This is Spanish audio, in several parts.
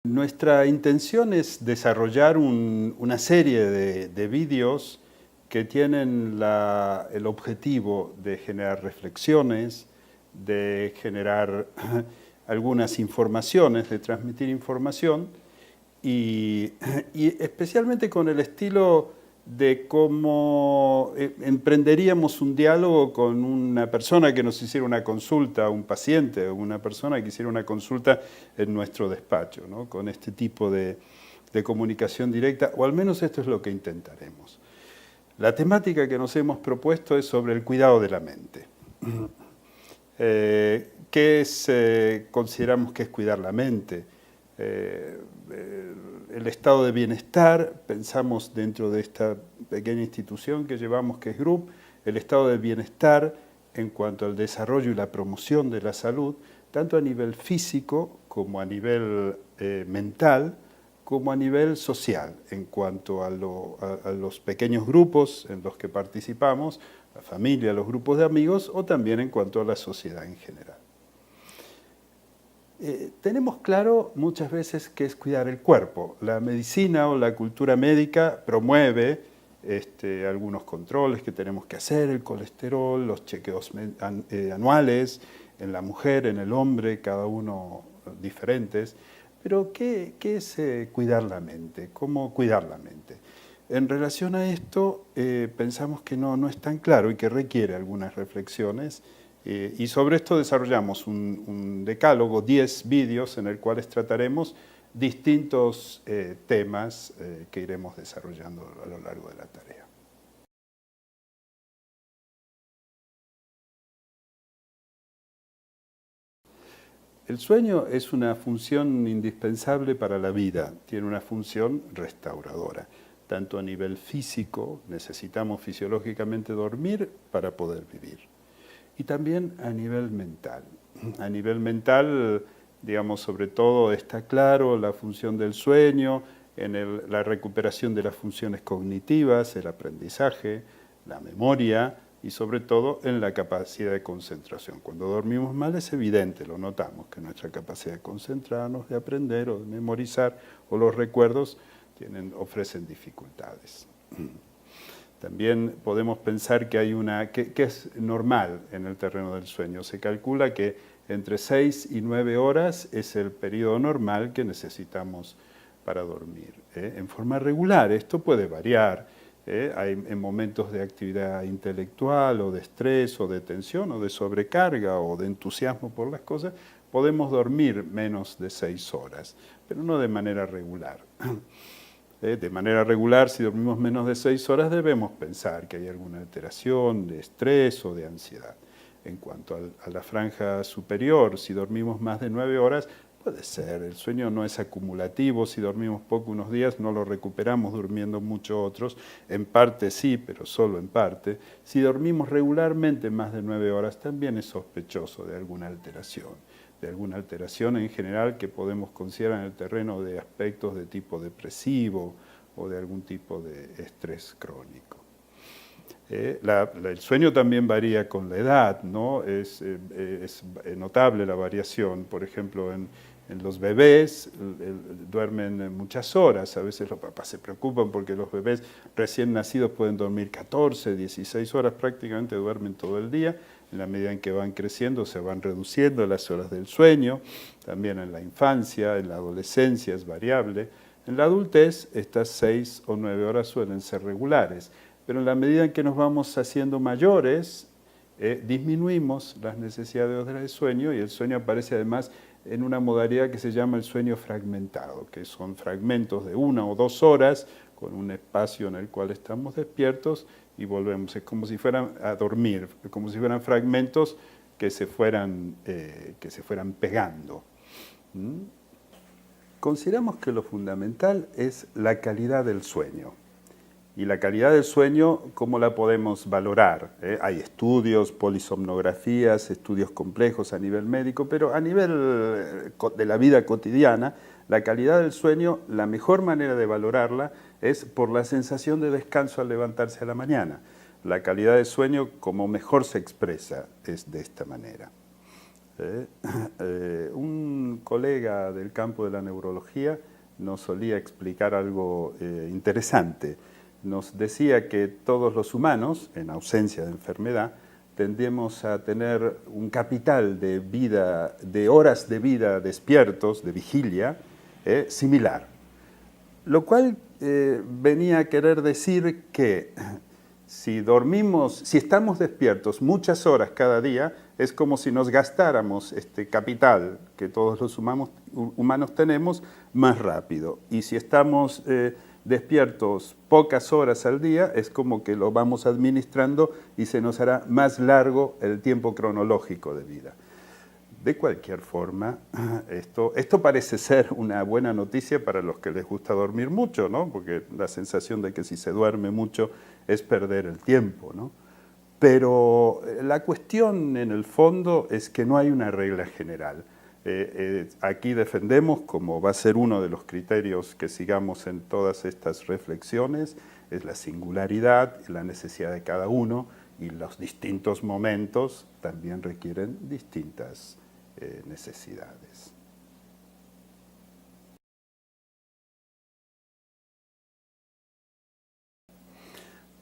Nuestra intención es desarrollar una serie de vídeos que tienen el objetivo de generar reflexiones, de generar algunas informaciones, de transmitir información y especialmente con el estilo de cómo emprenderíamos un diálogo con una persona que nos hiciera una consulta, un paciente o una persona que hiciera una consulta en nuestro despacho, ¿no? Con este tipo de comunicación directa, o al menos esto es lo que intentaremos. La temática que nos hemos propuesto es sobre el cuidado de la mente. ¿Qué consideramos que es cuidar la mente? El estado de bienestar, pensamos dentro de esta pequeña institución que llevamos, que es GRUP, el estado de bienestar en cuanto al desarrollo y la promoción de la salud, tanto a nivel físico como a nivel mental, como a nivel social, en cuanto a los pequeños grupos en los que participamos, la familia, los grupos de amigos, o también en cuanto a la sociedad en general. Tenemos claro muchas veces que es cuidar el cuerpo. La medicina o la cultura médica promueve algunos controles que tenemos que hacer, el colesterol, los chequeos anuales, en la mujer, en el hombre, cada uno diferentes. Pero ¿qué es cuidar la mente? ¿Cómo cuidar la mente? En relación a esto, pensamos que no es tan claro y que requiere algunas reflexiones. Y sobre esto desarrollamos un decálogo, 10 vídeos en el cuales trataremos distintos temas que iremos desarrollando a lo largo de la tarea. El sueño es una función indispensable para la vida, tiene una función restauradora. Tanto a nivel físico, necesitamos fisiológicamente dormir para poder vivir. Y también a nivel mental. A nivel mental, digamos, sobre todo está claro la función del sueño, en la recuperación de las funciones cognitivas, el aprendizaje, la memoria y sobre todo en la capacidad de concentración. Cuando dormimos mal es evidente, lo notamos, que nuestra capacidad de concentrarnos, de aprender o de memorizar o los recuerdos ofrecen dificultades. También podemos pensar que hay que es normal en el terreno del sueño. Se calcula que entre 6 y 9 horas es el periodo normal que necesitamos para dormir. En forma regular, esto puede variar. Hay en momentos de actividad intelectual o de estrés o de tensión o de sobrecarga o de entusiasmo por las cosas, podemos dormir menos de 6 horas, pero no de manera regular. De manera regular, si dormimos menos de 6 horas, debemos pensar que hay alguna alteración de estrés o de ansiedad. En cuanto a la franja superior, si dormimos más de 9 horas, puede ser. El sueño no es acumulativo. Si dormimos poco unos días, no lo recuperamos durmiendo mucho otros. En parte sí, pero solo en parte. Si dormimos regularmente más de 9 horas, también es sospechoso de alguna alteración en general que podemos considerar en el terreno de aspectos de tipo depresivo o de algún tipo de estrés crónico. El sueño también varía con la edad, ¿no? Es notable la variación. Por ejemplo, en los bebés duermen muchas horas. A veces los papás se preocupan porque los bebés recién nacidos pueden dormir 14, 16 horas, prácticamente duermen todo el día. En la medida en que van creciendo se van reduciendo las horas del sueño, también en la infancia, en la adolescencia es variable. En la adultez estas 6 o 9 horas suelen ser regulares, pero en la medida en que nos vamos haciendo mayores, disminuimos las necesidades de sueño y el sueño aparece además en una modalidad que se llama el sueño fragmentado, que son fragmentos de 1 o 2 horas con un espacio en el cual estamos despiertos y volvemos. Es como si fueran a dormir, como si fueran fragmentos que se fueran pegando. Consideramos que lo fundamental es la calidad del sueño. Y la calidad del sueño, ¿cómo la podemos valorar? Hay estudios, polisomnografías, estudios complejos a nivel médico, pero a nivel de la vida cotidiana, la calidad del sueño, la mejor manera de valorarla es por la sensación de descanso al levantarse a la mañana. La calidad del sueño, como mejor se expresa, es de esta manera. Un colega del campo de la neurología nos solía explicar algo interesante. Nos decía que todos los humanos, en ausencia de enfermedad, tendemos a tener un capital de vida, de horas de vida despiertos, de vigilia, similar. Lo cual venía a querer decir que si dormimos, si estamos despiertos muchas horas cada día, es como si nos gastáramos este capital que todos los humanos tenemos más rápido. Y si estamos despiertos pocas horas al día, es como que lo vamos administrando y se nos hará más largo el tiempo cronológico de vida. De cualquier forma, esto parece ser una buena noticia para los que les gusta dormir mucho, ¿no? Porque la sensación de que si se duerme mucho es perder el tiempo, ¿no? Pero la cuestión en el fondo es que no hay una regla general. Aquí defendemos, como va a ser uno de los criterios que sigamos en todas estas reflexiones, es la singularidad, la necesidad de cada uno, y los distintos momentos también requieren distintas necesidades.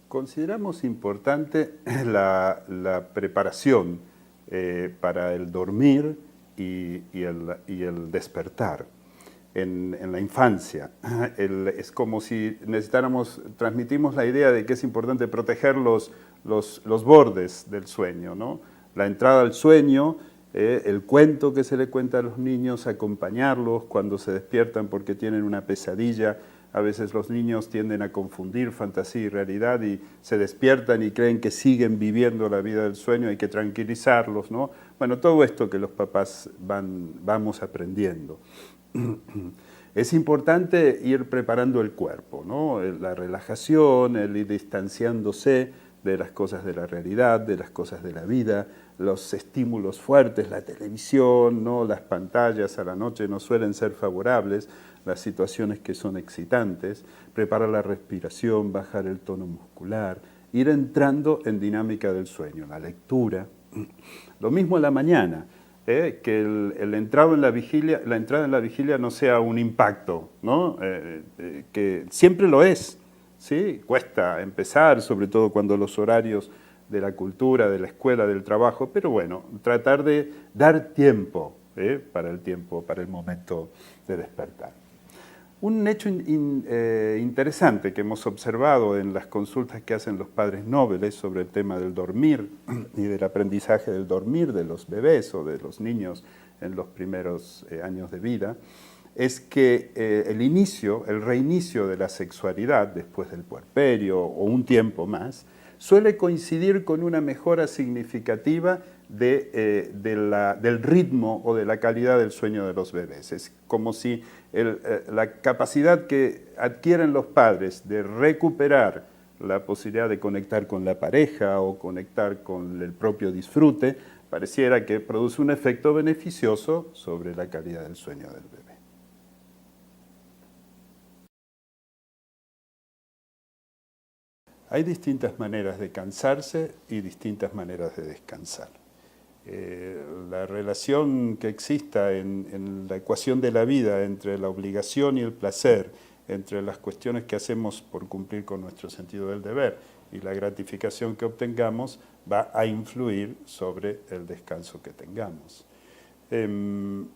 Consideramos importante la preparación para el dormir y el despertar en la infancia. Es como si transmitimos la idea de que es importante proteger los bordes del sueño, ¿no? La entrada al sueño, el cuento que se le cuenta a los niños, acompañarlos cuando se despiertan porque tienen una pesadilla. A veces los niños tienden a confundir fantasía y realidad y se despiertan y creen que siguen viviendo la vida del sueño, hay que tranquilizarlos, ¿no? Bueno, todo esto que los papás vamos aprendiendo. Es importante ir preparando el cuerpo, ¿no? La relajación, el ir distanciándose de las cosas de la realidad, de las cosas de la vida, los estímulos fuertes, la televisión, ¿no? Las pantallas a la noche no suelen ser favorables, las situaciones que son excitantes, preparar la respiración, bajar el tono muscular, ir entrando en dinámica del sueño, la lectura. Lo mismo en la mañana, que la entrada en la vigilia no sea un impacto, ¿no? Que siempre lo es, ¿sí? Cuesta empezar, sobre todo cuando los horarios de la cultura, de la escuela, del trabajo, pero bueno, tratar de dar tiempo, para el momento de despertar. Un hecho interesante que hemos observado en las consultas que hacen los padres nobles sobre el tema del dormir y del aprendizaje del dormir de los bebés o de los niños en los primeros años de vida, es que el reinicio de la sexualidad después del puerperio o un tiempo más, suele coincidir con una mejora significativa del ritmo o de la calidad del sueño de los bebés. Es como si la capacidad que adquieren los padres de recuperar la posibilidad de conectar con la pareja o conectar con el propio disfrute, pareciera que produce un efecto beneficioso sobre la calidad del sueño del bebé. Hay distintas maneras de cansarse y distintas maneras de descansar. La relación que exista en la ecuación de la vida entre la obligación y el placer, entre las cuestiones que hacemos por cumplir con nuestro sentido del deber y la gratificación que obtengamos, va a influir sobre el descanso que tengamos. En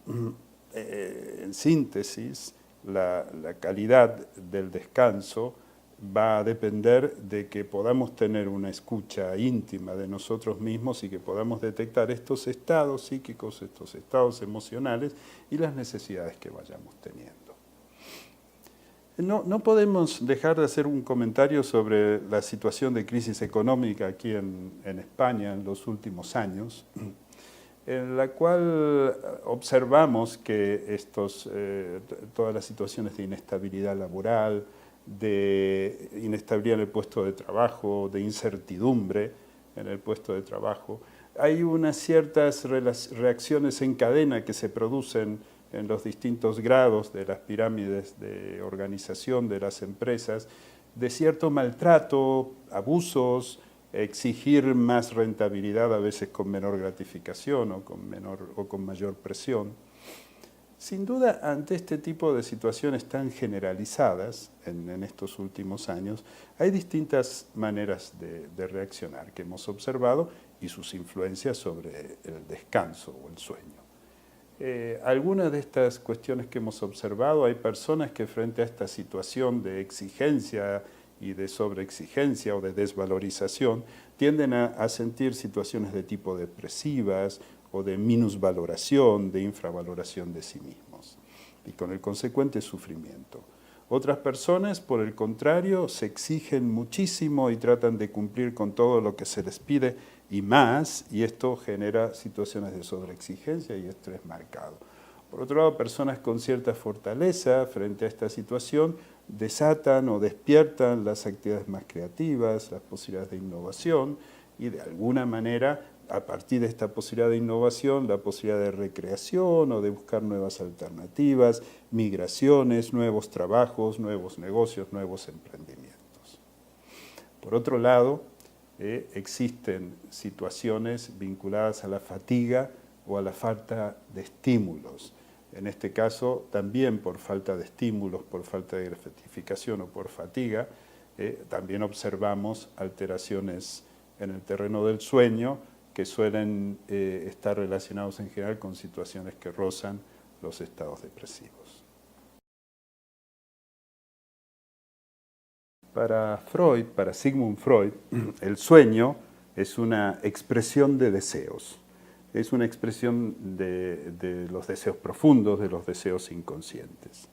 síntesis, la calidad del descanso va a depender de que podamos tener una escucha íntima de nosotros mismos y que podamos detectar estos estados psíquicos, estos estados emocionales y las necesidades que vayamos teniendo. No podemos dejar de hacer un comentario sobre la situación de crisis económica aquí en España en los últimos años, en la cual observamos que todas las situaciones de inestabilidad laboral, de inestabilidad en el puesto de trabajo, de incertidumbre en el puesto de trabajo. Hay unas ciertas reacciones en cadena que se producen en los distintos grados de las pirámides de organización de las empresas, de cierto maltrato, abusos, exigir más rentabilidad, a veces con menor gratificación o con mayor presión. Sin duda, ante este tipo de situaciones tan generalizadas en estos últimos años, hay distintas maneras de reaccionar que hemos observado y sus influencias sobre el descanso o el sueño. Algunas de estas cuestiones que hemos observado, hay personas que frente a esta situación de exigencia y de sobreexigencia o de desvalorización, tienden a sentir situaciones de tipo depresivas o de minusvaloración, de infravaloración de sí mismos, y con el consecuente sufrimiento. Otras personas, por el contrario, se exigen muchísimo y tratan de cumplir con todo lo que se les pide y más, y esto genera situaciones de sobreexigencia y estrés marcado. Por otro lado, personas con cierta fortaleza frente a esta situación desatan o despiertan las actividades más creativas, las posibilidades de innovación y de alguna manera, a partir de esta posibilidad de innovación, la posibilidad de recreación o de buscar nuevas alternativas, migraciones, nuevos trabajos, nuevos negocios, nuevos emprendimientos. Por otro lado, existen situaciones vinculadas a la fatiga o a la falta de estímulos. En este caso, también por falta de estímulos, por falta de gratificación o por fatiga, también observamos alteraciones en el terreno del sueño que suelen estar relacionados en general con situaciones que rozan los estados depresivos. Para Freud, para Sigmund Freud, el sueño es una expresión de deseos. Es una expresión de los deseos profundos, de los deseos inconscientes.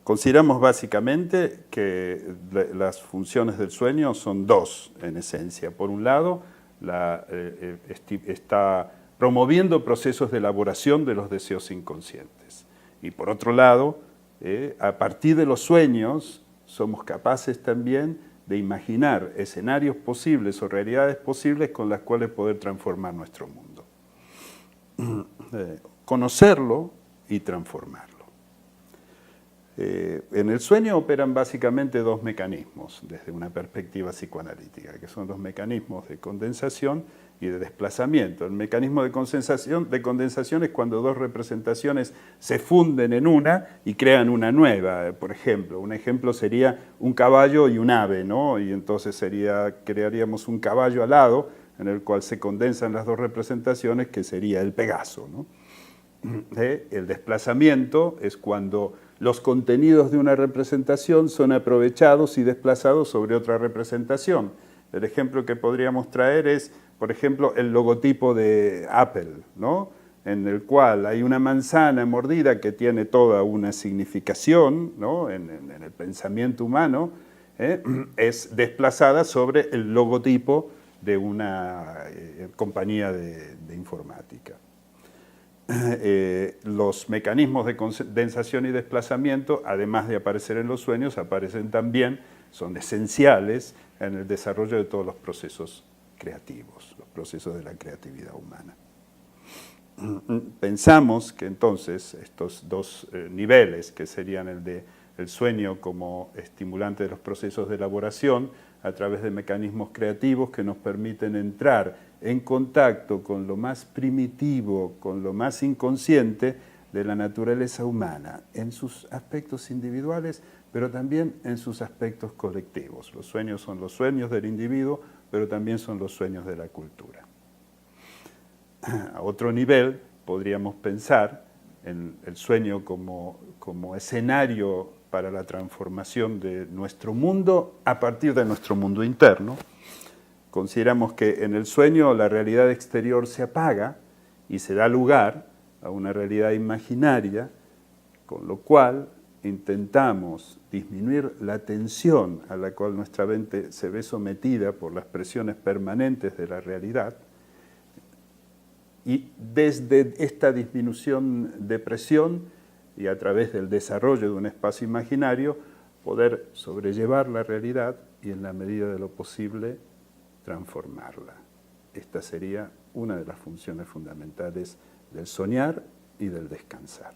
Consideramos básicamente que las funciones del sueño son dos en esencia. Por un lado, está promoviendo procesos de elaboración de los deseos inconscientes. Y por otro lado, a partir de los sueños, somos capaces también de imaginar escenarios posibles o realidades posibles con las cuales poder transformar nuestro mundo. Conocerlo y transformarlo. En el sueño operan básicamente dos mecanismos desde una perspectiva psicoanalítica, que son los mecanismos de condensación y de desplazamiento. El mecanismo de condensación es cuando dos representaciones se funden en una y crean una nueva. Por ejemplo, un ejemplo sería un caballo y un ave, ¿no? Y entonces crearíamos un caballo alado en el cual se condensan las dos representaciones, que sería el Pegaso, ¿no? El desplazamiento es cuando los contenidos de una representación son aprovechados y desplazados sobre otra representación. El ejemplo que podríamos traer es, por ejemplo, el logotipo de Apple, ¿no? En el cual hay una manzana mordida que tiene toda una significación, ¿no? en el pensamiento humano, es desplazada sobre el logotipo de una compañía de informática. Los mecanismos de condensación y desplazamiento, además de aparecer en los sueños, aparecen también, son esenciales en el desarrollo de todos los procesos creativos, los procesos de la creatividad humana. Pensamos que entonces estos dos niveles, que serían el de el sueño como estimulante de los procesos de elaboración, a través de mecanismos creativos que nos permiten entrar en contacto con lo más primitivo, con lo más inconsciente de la naturaleza humana, en sus aspectos individuales, pero también en sus aspectos colectivos. Los sueños son los sueños del individuo, pero también son los sueños de la cultura. A otro nivel, podríamos pensar en el sueño como escenario para la transformación de nuestro mundo a partir de nuestro mundo interno. Consideramos que en el sueño la realidad exterior se apaga y se da lugar a una realidad imaginaria, con lo cual intentamos disminuir la tensión a la cual nuestra mente se ve sometida por las presiones permanentes de la realidad, y desde esta disminución de presión y a través del desarrollo de un espacio imaginario, poder sobrellevar la realidad y en la medida de lo posible transformarla. Esta sería una de las funciones fundamentales del soñar y del descansar.